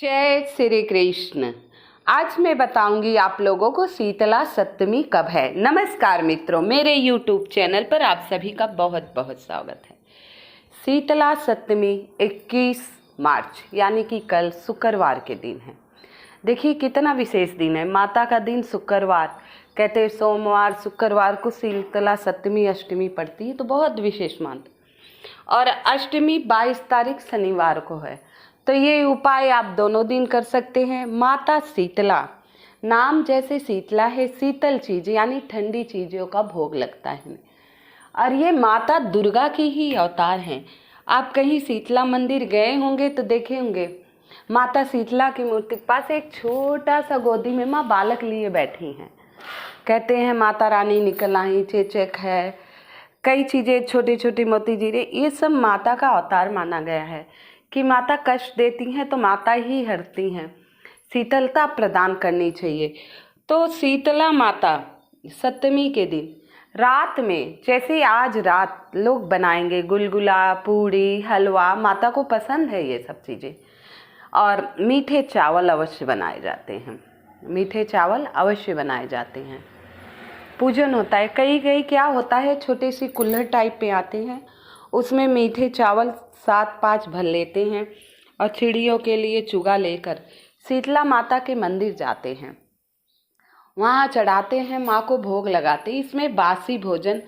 जय श्री कृष्ण। आज मैं बताऊंगी आप लोगों को शीतला सप्तमी कब है। नमस्कार मित्रों, मेरे YouTube चैनल पर आप सभी का बहुत बहुत स्वागत है। शीतला सप्तमी 21 मार्च यानी कि कल शुक्रवार के दिन है। देखिए कितना विशेष दिन है। माता का दिन शुक्रवार, कहते हैं सोमवार शुक्रवार को शीतला सप्तमी अष्टमी पड़ती है, तो बहुत विशेष मानते। और अष्टमी 22 तारीख शनिवार को है, तो ये उपाय आप दोनों दिन कर सकते हैं। माता शीतला, नाम जैसे शीतला है, शीतल चीज यानी ठंडी चीज़ों का भोग लगता है। और ये माता दुर्गा की ही अवतार हैं। आप कहीं शीतला मंदिर गए होंगे तो देखे होंगे माता शीतला की मूर्ति के पास एक छोटा सा गोदी में माँ बालक लिए बैठी हैं। कहते हैं माता रानी निकल आई, चेचक है, कई चीज़ें छोटी छोटी मोती जीरे, ये सब माता का अवतार माना गया है कि माता कष्ट देती हैं तो माता ही हरती हैं, शीतलता प्रदान करनी चाहिए। तो शीतला माता सप्तमी के दिन रात में, जैसे आज रात लोग बनाएंगे गुलगुला, पूड़ी, हलवा, माता को पसंद है ये सब चीज़ें। और मीठे चावल अवश्य बनाए जाते हैं, मीठे चावल अवश्य बनाए जाते हैं। पूजन होता है, कई क्या होता है, छोटी सी कुल्हड़ टाइप पे आते हैं, उसमें मीठे चावल 7-5 भर लेते हैं और चिड़ियों के लिए चुगा लेकर शीतला माता के मंदिर जाते हैं, वहाँ चढ़ाते हैं, माँ को भोग लगाते हैं। इसमें बासी भोजन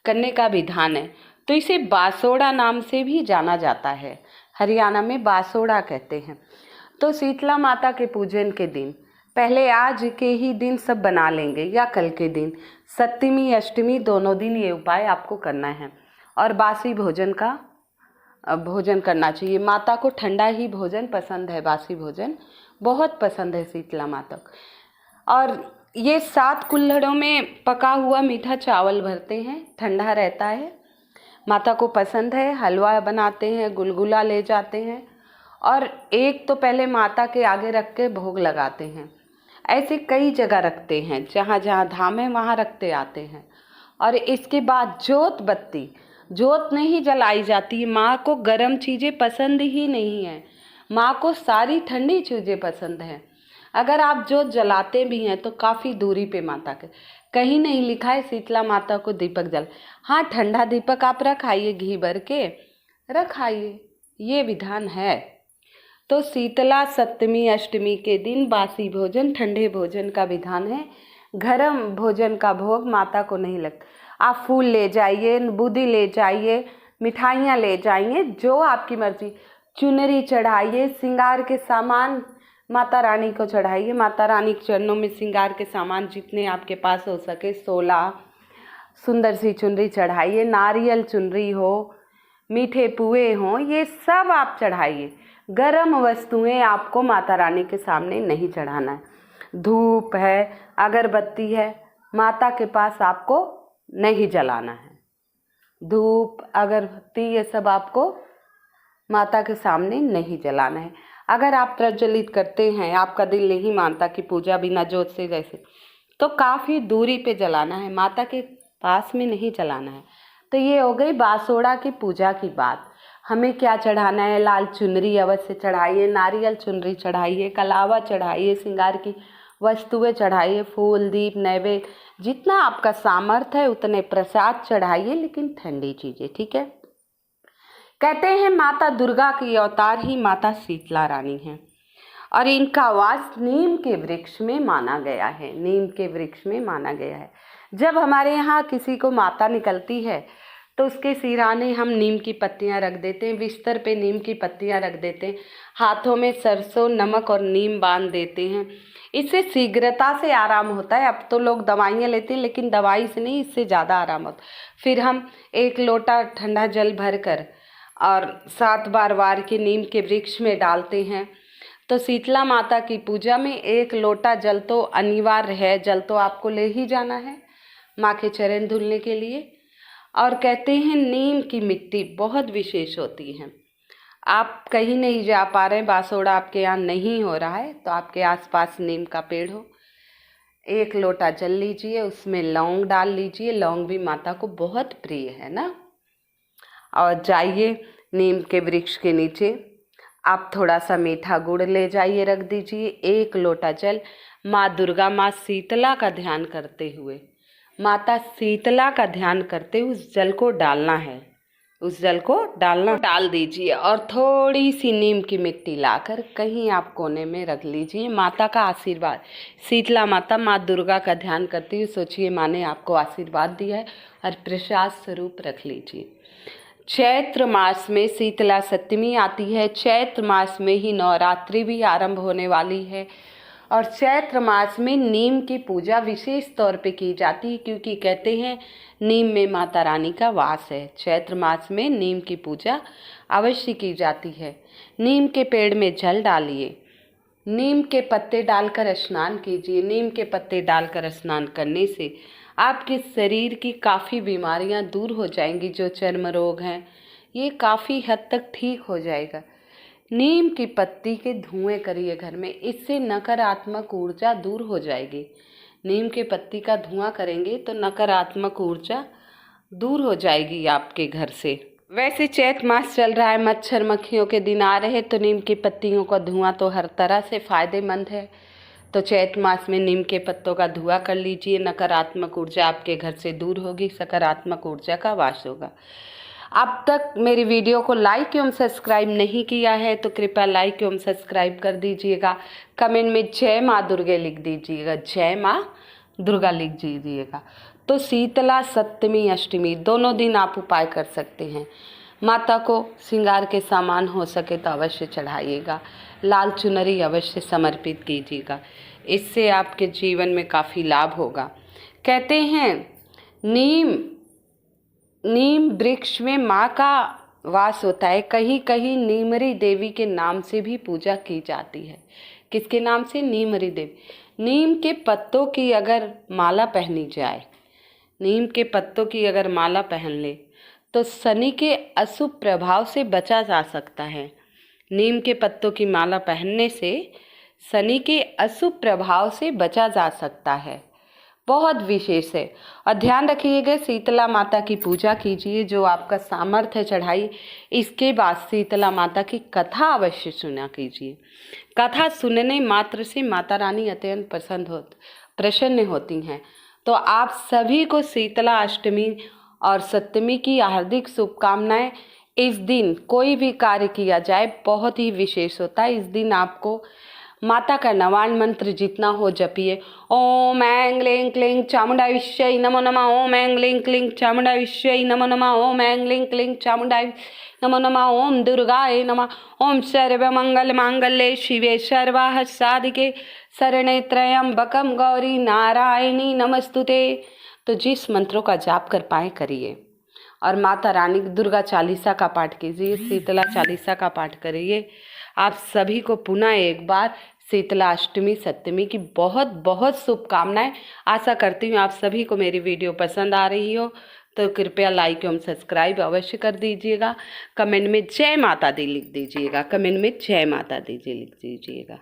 करने का विधान है, तो इसे बासोड़ा नाम से भी जाना जाता है। हरियाणा में बासोड़ा कहते हैं। तो शीतला माता के पूजन के दिन पहले आज के ही दिन सब बना लेंगे या कल के दिन, सप्तमी अष्टमी दोनों दिन ये उपाय आपको करना है। और बासी भोजन का भोजन करना चाहिए। माता को ठंडा ही भोजन पसंद है, बासी भोजन बहुत पसंद है शीतला माता को। और ये 7 कुल्हड़ों में पका हुआ मीठा चावल भरते हैं, ठंडा रहता है, माता को पसंद है। हलवा बनाते हैं, गुलगुला ले जाते हैं और एक तो पहले माता के आगे रख के भोग लगाते हैं। ऐसे कई जगह रखते हैं, जहाँ जहाँ धाम है वहाँ रखते आते हैं। और इसके बाद जोत नहीं जलाई जाती है। माँ को गर्म चीज़ें पसंद ही नहीं है, माँ को सारी ठंडी चीज़ें पसंद हैं। अगर आप जोत जलाते भी हैं तो काफ़ी दूरी पे माता के, कहीं नहीं लिखा है शीतला माता को दीपक जल। हाँ, ठंडा दीपक आप रखाइए, घी भर के रखाइए, ये विधान है। तो शीतला सप्तमी अष्टमी के दिन बासी भोजन, ठंडे भोजन का विधान है। गरम भोजन का भोग माता को नहीं लगता। आप फूल ले जाइए, बूंदी ले जाइए, मिठाइयाँ ले जाइए, जो आपकी मर्जी, चुनरी चढ़ाइए, श्रृंगार के सामान माता रानी को चढ़ाइए। माता रानी के चरणों में श्रृंगार के सामान जितने आपके पास हो सके, 16 सुंदर सी चुनरी चढ़ाइए। नारियल चुनरी हो, मीठे पुए हों, ये सब आप चढ़ाइए। गरम वस्तुएं आपको माता रानी के सामने नहीं चढ़ाना है। धूप है, अगरबत्ती है, माता के पास आपको नहीं जलाना है। धूप, अगरबत्ती ये सब आपको माता के सामने नहीं जलाना है। अगर आप प्रज्वलित करते हैं, आपका दिल नहीं मानता कि पूजा बिना जोत से जैसे, तो काफ़ी दूरी पे जलाना है, माता के पास में नहीं जलाना है। तो ये हो गई बासोड़ा की पूजा की बात। हमें क्या चढ़ाना है? लाल चुनरी अवश्य चढ़ाइए, नारियल चुनरी चढ़ाइए, कलावा चढ़ाइए, श्रृंगार की वस्तुएं चढ़ाइए, फूल, दीप, नैवेद्य, जितना आपका सामर्थ्य है उतने प्रसाद चढ़ाइए, लेकिन ठंडी चीज़ें, ठीक है। कहते हैं माता दुर्गा की अवतार ही माता शीतला रानी है और इनका वास नीम के वृक्ष में माना गया है, नीम के वृक्ष में माना गया है। जब हमारे यहाँ किसी को माता निकलती है तो उसके सिरहाने हम नीम की पत्तियाँ रख देते हैं, बिस्तर पे नीम की पत्तियाँ रख देते हैं, हाथों में सरसों, नमक और नीम बांध देते हैं। इससे शीघ्रता से आराम होता है। अब तो लोग दवाइयाँ लेते हैं, लेकिन दवाई से नहीं, इससे ज़्यादा आराम होता। फिर हम 1 लोटा ठंडा जल भर कर और 7 बार वार के नीम के वृक्ष में डालते हैं। तो शीतला माता की पूजा में 1 लोटा जल तो अनिवार्य है, जल तो आपको ले ही जाना है माँ के चरण धुलने के लिए। और कहते हैं नीम की मिट्टी बहुत विशेष होती है। आप कहीं नहीं जा पा रहे हैं, बासोड़ा आपके यहाँ नहीं हो रहा है, तो आपके आसपास नीम का पेड़ हो, 1 लोटा जल लीजिए, उसमें लौंग डाल लीजिए। लौंग भी माता को बहुत प्रिय है ना। और जाइए नीम के वृक्ष के नीचे, आप थोड़ा सा मीठा गुड़ ले जाइए, रख दीजिए। 1 लोटा जल माँ दुर्गा, माँ शीतला का ध्यान करते हुए, माता शीतला का ध्यान करते हुए उस जल को डालना है। उस जल को डाल दीजिए और थोड़ी सी नीम की मिट्टी लाकर कहीं आप कोने में रख लीजिए। माता का आशीर्वाद, शीतला माता माँ दुर्गा का ध्यान करती हुई सोचिए माँ ने आपको आशीर्वाद दिया है और प्रसाद स्वरूप रख लीजिए। चैत्र मास में शीतला सप्तमी आती है। चैत्र मास में ही नवरात्रि भी आरंभ होने वाली है और चैत्र मास में नीम की पूजा विशेष तौर पे की जाती है, क्योंकि कहते हैं नीम में माता रानी का वास है। चैत्र मास में नीम की पूजा अवश्य की जाती है। नीम के पेड़ में जल डालिए, नीम के पत्ते डालकर स्नान कीजिए। नीम के पत्ते डालकर स्नान करने से आपके शरीर की काफ़ी बीमारियां दूर हो जाएंगी। जो चर्म रोग हैं ये काफ़ी हद तक ठीक हो जाएगा। नीम की पत्ती के धुएं करिए घर में, इससे नकारात्मक ऊर्जा दूर हो जाएगी। नीम के पत्ती का धुआं करेंगे तो नकारात्मक ऊर्जा दूर हो जाएगी आपके घर से। वैसे चैत मास चल रहा है, मच्छर मक्खियों के दिन आ रहे हैं, तो नीम की पत्तियों का धुआं तो हर तरह से फ़ायदेमंद है। तो चैत मास में नीम के पत्तों का धुआं कर लीजिए। नकारात्मक ऊर्जा आपके घर से दूर होगी, सकारात्मक ऊर्जा का वास होगा। अब तक मेरी वीडियो को लाइक एवं सब्सक्राइब नहीं किया है तो कृपया लाइक एवं सब्सक्राइब कर दीजिएगा। कमेंट में जय माँ दुर्गा लिख दीजिएगा, जय माँ दुर्गा लिख दीजिएगा। तो शीतला सप्तमी अष्टमी दोनों दिन आप उपाय कर सकते हैं। माता को श्रृंगार के सामान हो सके तो अवश्य चढ़ाइएगा, लाल चुनरी अवश्य समर्पित कीजिएगा, इससे आपके जीवन में काफ़ी लाभ होगा। कहते हैं नीम वृक्ष में माँ का वास होता है। कहीं कहीं नीमरी देवी के नाम से भी पूजा की जाती है। किसके नाम से? नीमरी देवी। नीम के पत्तों की अगर माला पहनी जाए, नीम के पत्तों की अगर माला पहन ले तो शनि के अशुभ प्रभाव से बचा जा सकता है। नीम के पत्तों की माला पहनने से शनि के अशुभ प्रभाव से बचा जा सकता है। बहुत विशेष है। और ध्यान रखिएगा, शीतला माता की पूजा कीजिए, जो आपका सामर्थ्य चढ़ाई। इसके बाद शीतला माता की कथा अवश्य सुना कीजिए। कथा सुनने मात्र से माता रानी अत्यंत प्रसन्न होती हैं। तो आप सभी को शीतला अष्टमी और सप्तमी की हार्दिक शुभकामनाएं। इस दिन कोई भी कार्य किया जाए बहुत ही विशेष होता है। इस दिन आपको माता का नवान मंत्र जितना हो जपिए। ओम ऐं ग्लीं क्लीं चामुंडा विश्वै नमो नमः। ओम ऐं ग्लीं क्लीं चामुंडा विश्वै नमो नमः। ओम ऐं ग्लीं क्लीं चामुंडा नमो नमः। ओम दुर्गाय नमः। ओम सर्वमंगल मांगल्ये शिवे सर्वाः साधिके शरणे त्र्यंबकं गौरी नारायणी नमस्तुते। तो जिस मंत्रों का जाप कर पाए करिए। और माता रानी दुर्गा चालीसा का पाठ कीजिए, शीतला चालीसा का पाठ करिए। आप सभी को पुनः एक बार शीतला अष्टमी सप्तमी की बहुत बहुत शुभकामनाएं। आशा करती हूँ आप सभी को मेरी वीडियो पसंद आ रही हो, तो कृपया लाइक एवं सब्सक्राइब अवश्य कर दीजिएगा। कमेंट में जय माता दी लिख दीजिएगा, कमेंट में जय माता दी लिख दीजिएगा।